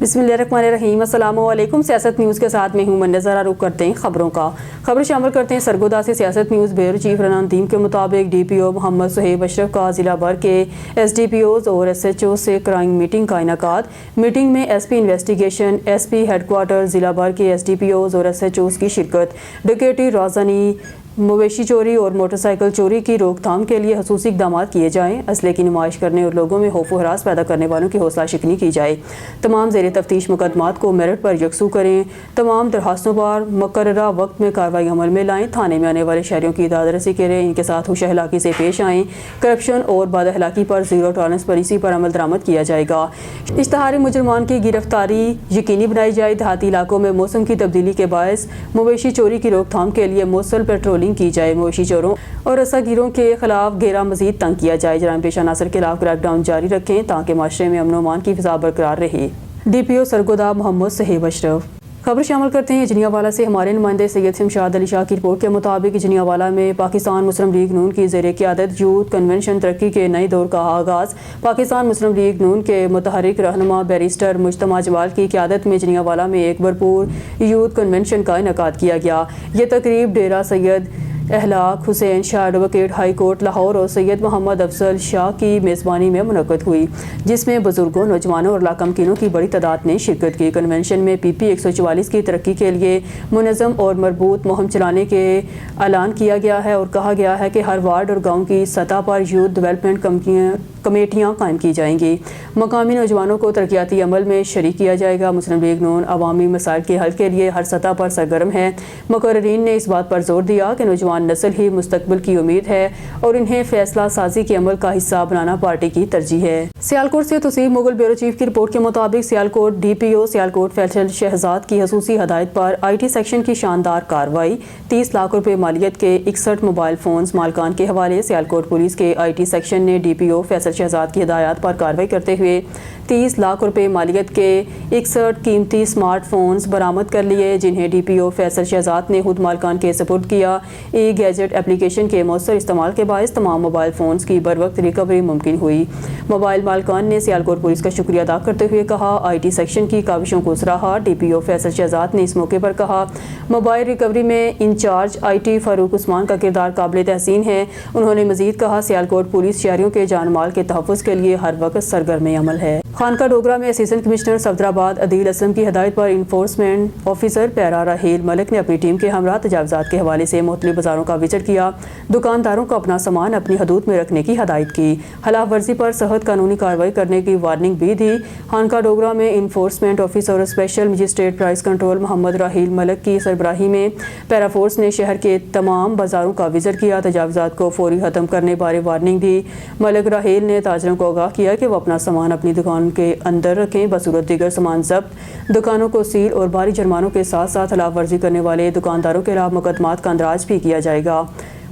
बिस्मिल्लाहिर्रहमानिर्रहीम। अस्सलामु अलैकुम। सियासत न्यूज़ के साथ मैं हूं नज़र रुख करते हैं खबरों का। खबर शामिल करते हैं सरगोदा से। सियासत न्यूज़ ब्यूरो चीफ रना नदीम के मुताबिक DPO मोहम्मद सुहेब अशरफ का ज़िला भर के SDPOs और SHO से क्राइम मीटिंग का इनेकाद। मीटिंग में SP इन्वेस्टिगेशन, SP हेडक्वार्टर, ज़िला भर के SDPOs और SHOs की शिरकत। डकैती, राजधानी, मवेशी चोरी और मोटरसाइकिल चोरी की रोकथाम के लिए खसूसी इक़दाम किए जाएँ। असले की नुमाइश करने और लोगों में खौफ व हरास पैदा करने वालों की हौसला शिकनी की जाए। तमाम ज़ेर तफ्तीश मुकदमात को मेरिट पर यकसू करें। तमाम दरखास्तों पर मुकर्ररा वक्त में कार्रवाई अमल में लाएँ। थाने में आने वाले शहरियों की दाद रसी करें। इनके साथ हुश अखलाकी से पेश आएँ। करप्शन और बद अखलाकी पर ज़ीरो टॉलरेंस पॉलिसी पर अमल दरामद किया जाएगा। इश्तहारी मुजरमान की गिरफ्तारी यकीनी बनाई जाए। देहाती इलाकों में मौसम की तब्दीली के बायस मवेशी चोरी की रोकथाम के लिए मुसलसल पेट्रोलिंग की जाए। मवेशी चोरों और रसागिरों के खिलाफ घेरा मजीद तंग किया जाए। जराइम पेशा अनासर के खिलाफ क्रैकडाउन जारी रखें ताकि माशरे में अमन अमान की फिजा बरकरार रहे। DPO सरगोदा मोहम्मद सुहेब अशरफ। खबर शामिल करते हैं जिनियावाला से। हमारे नुमाइंदे सैयद शमशाद अली शाह की रिपोर्ट के मुताबिक जिनियावाला में पाकिस्तान मुस्लिम लीग नून की ज़ेर क़यादत यूथ कन्वेंशन तरक्की के नए दौर का आगाज़। पाकिस्तान मुस्लिम लीग नून के मुतहरिक रहनुमा बैरिस्टर मुज्तमा जवाल की क़यादत में जिनियावाला में एक भरपूर यूथ कन्वेंशन का इनेकाद किया गया। ये तकरीब Dera Syed Akhlaq Hussain Shah advocate high court Lahore और सैयद मोहम्मद अफजल शाह की मेज़बानी में मुनक़्क़द हुई, जिसमें बुजुर्गों, नौजवानों और लाकमकीनों की बड़ी तादाद ने शिरकत की। कन्वेंशन में PP 144 की तरक्की के लिए मुनज़्ज़म और मरबूत मुहिम चलाने के ऐलान किया गया है और कहा गया है कि हर वार्ड और गाँव की सतह पर यूथ डेवलपमेंट कमेटियाँ कायम की जाएंगी। मकामी नौजवानों को तरक्याती अमल में शरीक किया जाएगा। मुस्लिम लीग नून अवामी मसाइल के हल के लिए हर सतह पर सरगर्म है। मुकर्रीन ने इस बात पर जोर दिया कि नौजवान नस्ल ही मुस्तकबिल की उम्मीद है और इन्हें फैसला साजी के अमल का हिस्सा बनाना पार्टी की तरजीह है। सियालकोट से तौसीफ मुगल ब्यूरो चीफ की रिपोर्ट के मुताबिक सियालकोट DPO सियालकोट फैसल शहजाद की खसूसी हदायत पर IT सेक्शन की शानदार कार्रवाई। 30 लाख रुपए मालियत के 61 मोबाइल फ़ोन्स मालकान के हवाले। सियालकोट पुलिस के IT सेक्शन ने DPO फैसल शहजाद की हिदायत पर कार्रवाई करते हुए 30 लाख रुपए मालियत के 61 कीमती स्मार्टफोन्स बरामद कर लिए, जिन्हें DPO फैसल शहजाद ने खुद मालकान के सपुर्द किया। गैजेट एप्लीकेशन के मौसर इस्तेमाल के बायस तमाम मोबाइल फ़ोन्स की बर वक्त रिकवरी मुमकिन हुई। मोबाइल मालकान ने सियालकोट पुलिस का शुक्रिया अदा करते हुए कहा, IT सेक्शन की काविशों को सराहा। DPO फैसल शहजाद ने इस मौके पर कहा, मोबाइल रिकवरी में इंचार्ज IT फारूक उस्मान का किरदार काबिल तहसीन है। उन्होंने मजीद कहा, सियालकोट पुलिस शहरियों के जान माल के तहफ़्फ़ुज़ के लिए हर वक्त सरगर्म अमल है। खानका डोगरा में असिस्टेंट कमिश्नर सफदराबाद अदील असलम की हदायत पर इन्फोर्समेंट ऑफिसर पैरा राहील मलिक ने अपनी टीम के हमरा तजावज़ात के हवाले से मुख्तलिफ बाज़ारों का विजिट किया। दुकानदारों को अपना सामान अपनी हदूद में रखने की हदायत की। खिलाफ वर्जी पर सख्त कानूनी कार्रवाई करने की वार्निंग भी दी। खानका डोगरा में इन्फोर्समेंट ऑफिसर और special magistrate price control Mohammad Raheel Malik की सरबराही में पैरा फोर्स ने शहर के तमाम बाज़ारों का विजिट किया। तजावज़ात को फौरी ख़त्म करने बारे वार्निंग दी। मलिक राहील ने ताजरों को आगाह किया कि वो अपना सामान अपनी दुकान के अंदर रखें। बसूरत दीगर सामान जब्त, दुकानों को सील और भारी जुर्मानों के साथ साथ खिलाफ वर्जी करने वाले दुकानदारों के खिलाफ मुकदमात का अंदराज भी किया जाएगा।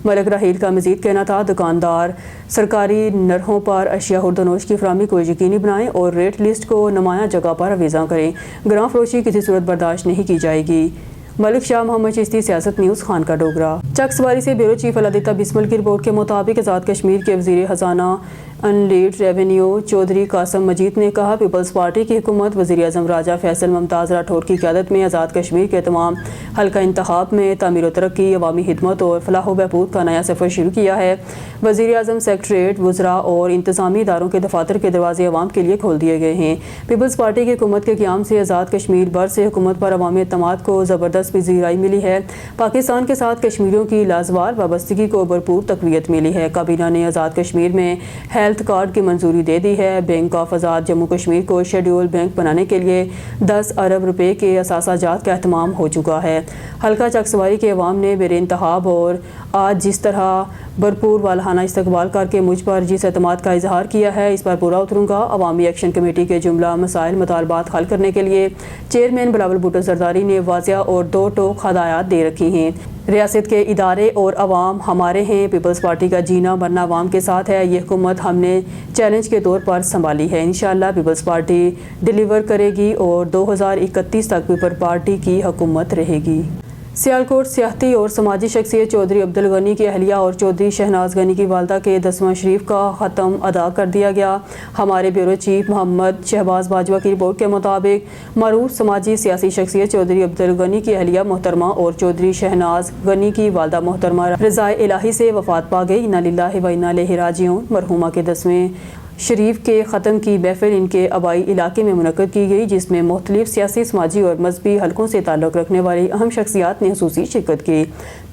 मलिक राहील का मजीद कहना था, दुकानदार सरकारी नरहों पर अशिया खुर्दनोश की फराहमी को यकीनी बनाएं और रेट लिस्ट को नुमाया जगह पर अवीज़ा करें। ग्रां फरोशी किसी सूरत बर्दाश्त नहीं की जाएगी। मलिक शाह मोहम्मद चिश्ती, सियासत न्यूज़, खानका डोगरा। चक सवारी से ब्यूरो चीफ अलादिता बिस्मिल की रिपोर्ट के मुताबिक आज़ाद कश्मीर के वज़ीर ख़जाना अनलीड रेवेन्यू चौधरी कासम मजीद ने कहा, पीपल्स पार्टी की हुकूमत वज़ीर आज़म राजा फैसल मुमताज़ राठौर की क़यादत में आज़ाद कश्मीर के तमाम हल्का इंतखाब में तामीर व तरक्की, अवामी खिदमत और फलाह व बहबूद का नया सफ़र शुरू किया है। वज़ीर आज़म सेक्रेटरीट, वज़रा और इंतज़ामी इदारों के दफातर के दरवाजे अवाम के लिए खोल दिए गए हैं। पीपल्स पार्टी की हुकूमत के क़याम से आज़ाद कश्मीर भर से हुकूमत पर अवामी एतमाद को ज़बरदस्त पज़ीराई मिली है। पाकिस्तान के साथ कश्मीरियों की लाजवाल वाबस्तगी को भरपूर तक़वियत मिली है। काबीना ने आज़ाद कश्मीर में हेल्थ कार्ड की मंजूरी दे दी है। बैंक ऑफ आज़ाद जम्मू कश्मीर को शेड्यूल बैंक बनाने के लिए 10 अरब रुपए के असासाजात का एहतमाम हो चुका है। हल्का चक सवारी के अवाम ने बेरे इंतहाब और आज जिस तरह भरपूर वालहाना इस्तकबाल करके मुझ पर जिस एतमाद का इजहार किया है, इस पर पूरा उतरूँगा। अवामी एक्शन कमेटी के जुमला मसाइल मुतालबात हल करने के लिए चेयरमैन बिलावल भुट्टो जरदारी ने वाज़िया और दो टोक हदायत दे रखी हैं। रियासत के इदारे और अवाम हमारे हैं। पीपल्स पार्टी का जीना मरना अवाम के साथ है। ये हुकूमत हमने चैलेंज के तौर पर संभाली है। इंशाअल्लाह पीपल्स पार्टी डिलीवर करेगी और 2031 तक पीपल्स पार्टी की हुकूमत रहेगी। सियालकोट सियाहती और समाजी शख्सियत चौधरी अब्दुल गनी की अहलिया और चौधरी शहनाज गनी की वालदा के 10वां शरीफ का ख़त्म अदा कर दिया गया। हमारे ब्यूरो चीफ मोहम्मद शहबाज बाजवा की रिपोर्ट के मुताबिक मरूफ समाजी सियासी शख्सियत चौधरी अब्दुल गनी की अहलिया मोहतरमा और चौधरी शहनाज गनी की वालदा मोहतरमा रज़ाए इलाही से वफ़ात पा गई। इन्ना लिल्लाहि व इन्ना इलैहि राजिऊन। मरहुमा के 10वें शरीफ के ख़त्म की महफिल इनके आबाई इलाके में मुनक़्क़द की गई, जिसमें मुख्तलिफ सियासी, समाजी और मजहबी हलकों से ताल्लुक़ रखने वाली अहम शख्सियात ने ख़ुसूसी शिरकत की।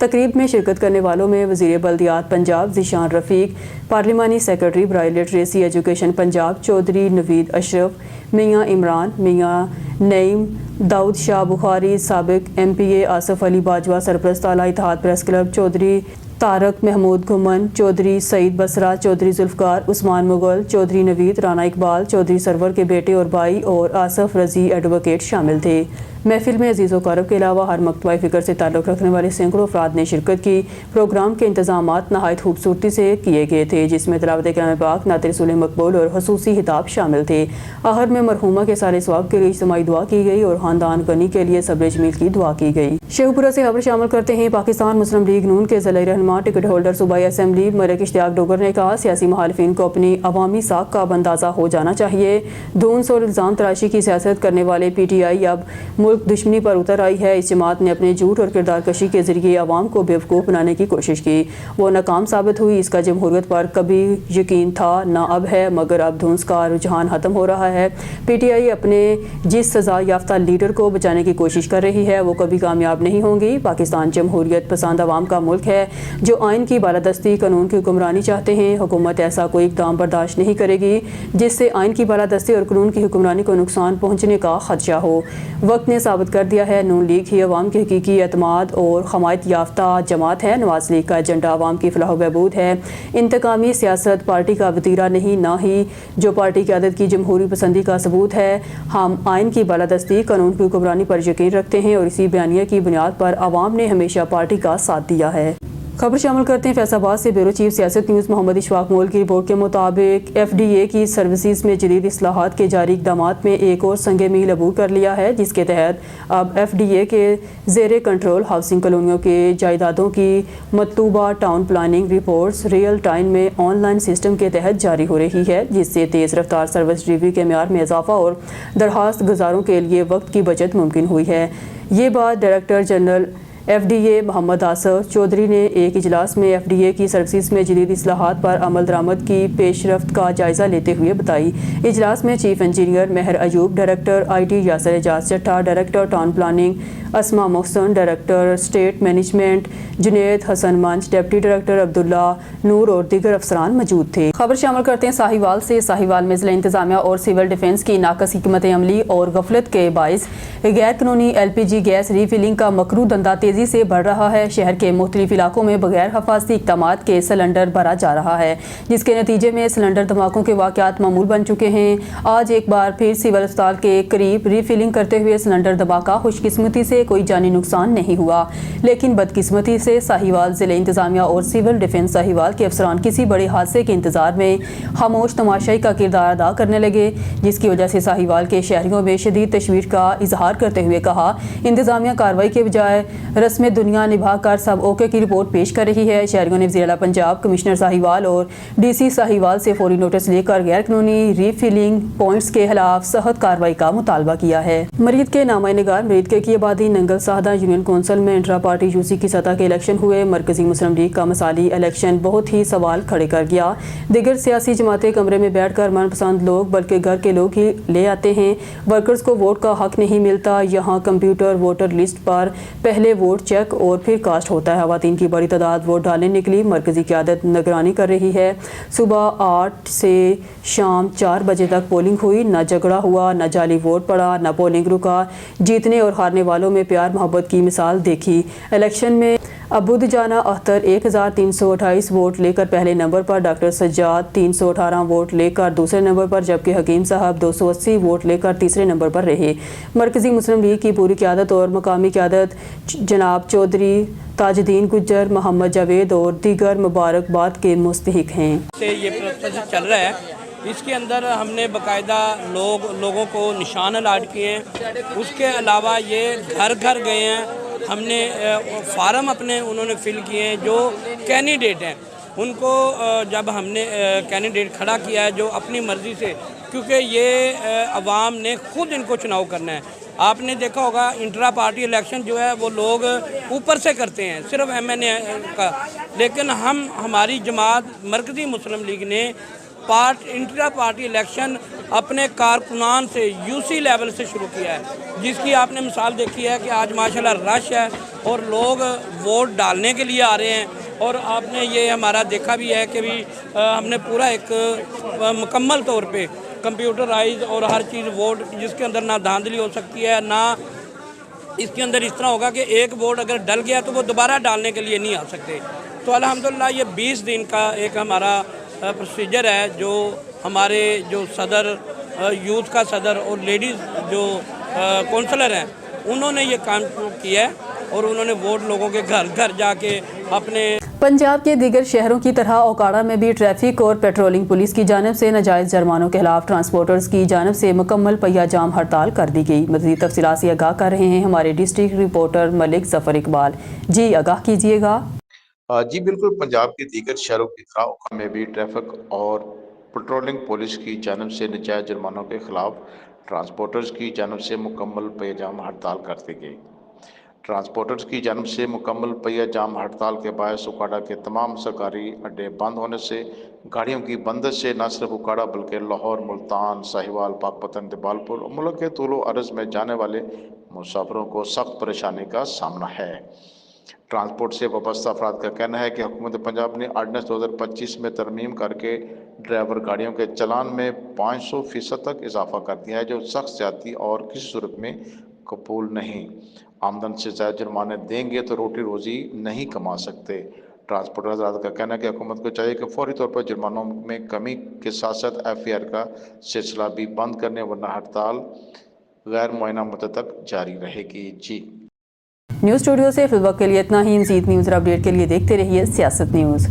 तकरीब में शिरकत करने वालों में वज़ीर बल्दियात पंजाब ज़ीशान रफ़ीक, पार्लिमानी सेक्रेटरी बराए लिटरेसी एजुकेशन पंजाब चौधरी नवीद अशरफ, मियाँ इमरान, मियाँ नईम, दाऊद शाह बुखारी, साबिक MPA आसिफ अली बाजवा, सरपरस्त आला इत्तेहाद प्रेस क्लब चौधरी तारक महमूद घुमन, चौधरी सईद बसरा, चौधरी जुल्फ़कार, उस्मान मुगल, चौधरी नवीद, राना इकबाल, चौधरी सरवर के बेटे और भाई और आसफ रज़ी एडवोकेट शामिल थे। महफिल में अजीज़ वकारब के अलावा हर मकतबा फ़िक्र से ताल्लुक़ रखने वाले सैकड़ों अफराद ने शिरकत की। प्रोग्राम के इंतज़ामात नहायत खूबसूरती से किए गए थे, जिसमें तिलावत कलाम पाक, नात रसूल मकबूल और ख़ुसूसी खिताब शामिल थे। आहर में मरहुमा के सारे सवाब के लिए इज्तिमाई दुआ की गई और ख़ानदान गनी के लिए सब्र जमील की दुआ की गई। शेखपुरा से खबर शामिल करते हैं। पाकिस्तान मुस्लिम लीग नून के ज़िला रहनुमा टिकट होल्डर सूबाई असम्बली मलिक इश्तियाक डोगर ने कहा, सियासी मुखालिफिन को अपनी अवामी साख का अंदाज़ा हो जाना चाहिए। धूंस और इल्ज़ाम तराशी की सियासत करने वाले PTI अब मुल्क दुश्मनी पर उतर आई है। इस जमात ने अपने झूठ और किरदार कशी के जरिए अवाम को बेवकूफ़ बनाने की कोशिश की, वो नाकाम साबित हुई। इसका जमहूरियत पर कभी यकीन था न अब है, मगर अब धूंस का रुझान ख़त्म हो रहा है। PTI अपने जिस सज़ा याफ्ता लीडर को बचाने की कोशिश कर रही है, वो कभी कामयाब नहीं होंगी। पाकिस्तान जमहूरियत पसंद अवाम का मुल्क है जो आइन की बालादस्ती, कानून की हुक्मरानी चाहते हैं। हुकूमत ऐसा कोई इक़दाम बर्दाश्त नहीं करेगी जिससे आइन की बालादस्ती और कानून की हुक्मरानी को नुकसान पहुँचने का खदशा हो। वक्त ने साबित कर दिया है, नून लीग ही अवाम की हकीकी एतमाद और हमायत याफ्ता जमात है। नवाज लीग का एजेंडा अवाम की फलाह बहबूद है। इंतकामी सियासत पार्टी का वतीरा नहीं, ना ही जो पार्टी क़यादत की जमहूरी पसंदी का सबूत है। हम आइन की बालादस्ती, कानून की हुक्मरानी पर यकीन रखते हैं और इसी बयानिया की बुनियाद पर अवाम ने हमेशा पार्टी का साथ दिया है। खबर शामिल करते हैं फैसलाबाद से। ब्यूरो चीफ सियासत न्यूज़ मोहम्मद इशफाक मोल की रिपोर्ट के मुताबिक FDA की सर्विसेज में जदीद इस्लाहात के जारी इक़दामात में एक और संगे मील अबूर कर लिया है, जिसके तहत अब FDA के ज़ेरे कंट्रोल हाउसिंग कॉलोनियों के जायदादों की मतलूबा town planning reports real time में ऑनलाइन सिस्टम के तहत जारी हो रही है, जिससे तेज़ रफ्तार सर्विस डिलीवरी के म्यार में इजाफा और दरखास्त गुजारों के लिए वक्त की बचत मुमकिन हुई है। ये बात director general FDA Mohammad Asaf Chaudhry ने एक इजलास में FDA की सर्विसेज में जदीद इस्लाहात पर अमल दरामद की पेशरफ्त का जायज़ा लेते हुए बताई। इजलास में chief engineer Mehar Ayub, director IT Yasir Ejaz Chatta, director town planning Asma Mohsin, director state management Junaid Hassan मंच, डिप्टी डायरेक्टर अब्दुल्ला नूर और दीगर अफसरान मौजूद थे। खबर शामिल करते हैं साहिवाल से। साहिवाल में ज़िला इंतजामिया और सिविल डिफेंस की नाकस हिकमत अमली और गफलत के बाइस गैर कानूनी LPG गैस रीफिलिंग का मकरू धंधा तेज़ी से बढ़ रहा है। शहर के मुख्तलिफ इलाकों में बगैर हफाजती इक़दामात के सिलेंडर भरा जा रहा है, जिसके नतीजे में सिलेंडर धमाकों के वाक़यात मामूल बन चुके हैं। आज एक बार फिर सिविल अस्पताल के करीब रीफिलिंग करते हुए सिलेंडर धमाका। खुशकिस्मती से कोई जानी नुकसान नहीं हुआ, लेकिन बदकिस्मती से साहिवाल ज़िले इंतजामिया और सिविल डिफेंस साहिवाल के अफसरान किसी बड़े हादसे के इंतजार में खामोश तमाशाई का किरदार अदा करने लगे, जिसकी वजह से साहिवाल के शहरियों में शदीद तशवीश का इजहार करते हुए कहा, इंतजामिया कार्रवाई के बजाय रस्म दुनिया निभा कर सब ओके की रिपोर्ट पेश कर रही है। शहरियों ने वज़ीर-ए-आला पंजाब, कमिश्नर साहिवाल और DC साहिवाल से फौरी नोटिस लेकर गैर कानूनी रीफिलिंग पॉइंट्स के खिलाफ सख्त कार्रवाई का मुतालबा किया है। मरीद के नामानिगार मरीद की आबादी नंगल साहदा यूनियन कौंसिल में इंट्रा पार्टी UC की सतह के इलेक्शन हुए। मरकजी मुस्लिम लीग का मसाली इलेक्शन बहुत ही सवाल खड़े कर गया। दिगर सियासी जमातें कमरे में बैठकर मनपसंद लोग बल्कि घर के लोग ही ले आते हैं। वर्कर्स को वोट का हक नहीं मिलता। यहाँ कंप्यूटर वोटर लिस्ट पर पहले वोट चेक और फिर कास्ट होता है। ख़वातीन की बड़ी तादाद वोट डालने निकली। मरकजी क़यादत निगरानी कर रही है। सुबह 8 से शाम 4 बजे तक पोलिंग हुई। न झगड़ा हुआ, न जाली वोट पड़ा, न पोलिंग रुका। जीतने और हारने वालों में प्यार मोहब्बत की मिसाल देखी। इलेक्शन में अबूद जाना अख्तर 1328 वोट लेकर पहले नंबर पर, डॉक्टर सज्जाद 318 वोट लेकर दूसरे नंबर पर, जबकि हकीम साहब 280 वोट लेकर तीसरे नंबर पर रहे। मरकजी मुस्लिम लीग की पूरी क़यादत और मकामी क़यादत जनाब चौधरी ताजुद्दीन गुज्जर, मोहम्मद जावेद और दीगर मुबारकबाद के मुस्तहिक हैं। ये प्रोसेस चल रहा है, इसके अंदर हमने बाकायदा लोगों को निशान अलाट किए हैं। उसके अलावा ये घर घर गए हैं ہم نے فارم اپنے انہوں نے فل کیے ہیں جو کینڈیڈیٹ ہیں ان کو جب ہم نے کینڈیڈیٹ کھڑا کیا ہے جو اپنی مرضی سے، کیونکہ یہ عوام نے خود ان کو چناؤ کرنا ہے۔ آپ نے دیکھا ہوگا انٹرا پارٹی الیکشن جو ہے وہ لوگ اوپر سے کرتے ہیں صرف ایم این اے کا، لیکن ہماری جماعت مرکزی مسلم لیگ نے انٹرا پارٹی الیکشن اپنے کارکنان سے یو سی لیول سے شروع کیا ہے، جس کی آپ نے مثال دیکھی ہے کہ آج ماشاءاللہ رش ہے اور لوگ ووٹ ڈالنے کے لیے آ رہے ہیں۔ اور آپ نے یہ ہمارا دیکھا بھی ہے کہ بھی ہم نے پورا ایک مکمل طور پہ کمپیوٹرائز اور ہر چیز ووٹ، جس کے اندر نہ دھاندلی ہو سکتی ہے، نہ اس کے اندر اس طرح ہوگا کہ ایک ووٹ اگر ڈل گیا تو وہ دوبارہ ڈالنے کے لیے نہیں آ سکتے۔ تو الحمدللہ یہ 20 دن کا ایک ہمارا پروسیجر ہے جو ہمارے جو صدر، یوتھ کا صدر اور لیڈیز جو کونسلر ہیں انہوں نے یہ کام کیا ہے اور انہوں نے ووٹ لوگوں کے گھر گھر جا کے اپنے پنجاب کے دیگر شہروں کی طرح اوکاڑا میں بھی ٹریفک اور پیٹرولنگ پولیس کی جانب سے ناجائز جرمانوں کے خلاف ٹرانسپورٹرز کی جانب سے مکمل پہیہ جام ہڑتال کر دی گئی۔ مزید تفصیلات سے آگاہ کر رہے ہیں ہمارے ڈسٹرکٹ رپورٹر ملک ظفر اقبال۔ جی آگاہ کیجیے گا۔ جی بالکل، پنجاب کے دیگر شہروں کی طرح اوکھا میں بھی ٹریفک اور پیٹرولنگ پولیس کی جانب سے ناجائز جرمانوں کے خلاف ٹرانسپورٹرز کی جانب سے مکمل پہیہ جام ہڑتال کر دی گئی۔ ٹرانسپورٹرز کی جانب سے مکمل پہیہ جام ہڑتال کے باعث اوکاڑا کے تمام سرکاری اڈے بند ہونے سے گاڑیوں کی بندش سے نہ صرف اوکاڑا بلکہ لاہور، ملتان، ساہیوال، پاکپتن، دیبالپور اور ملک کے طول و عرض میں جانے والے مسافروں کو سخت پریشانی کا سامنا ہے۔ ٹرانسپورٹ سے وابستہ افراد کا کہنا ہے کہ حکومت پنجاب نے آرڈیننس 2025 میں ترمیم کر کے ڈرائیور گاڑیوں کے چلان میں 500% تک اضافہ کر دیا ہے، جو سخت زیادتی اور کسی صورت میں قبول نہیں۔ آمدن سے زائد جرمانے دیں گے تو روٹی روزی نہیں کما سکتے۔ ٹرانسپورٹر حضرات کا کہنا ہے کہ حکومت کو چاہیے کہ فوری طور پر جرمانوں میں کمی کے ساتھ ساتھ FIR کا سلسلہ بھی بند کرنے، ورنہ ہڑتال غیر معینہ مدت تک جاری رہے گی۔ جی نیوز اسٹوڈیو سے فی الوقت کے لیے اتنا ہی۔ مزید نیوز اور اپڈیٹ کے لیے دیکھتے رہیے سیاست نیوز۔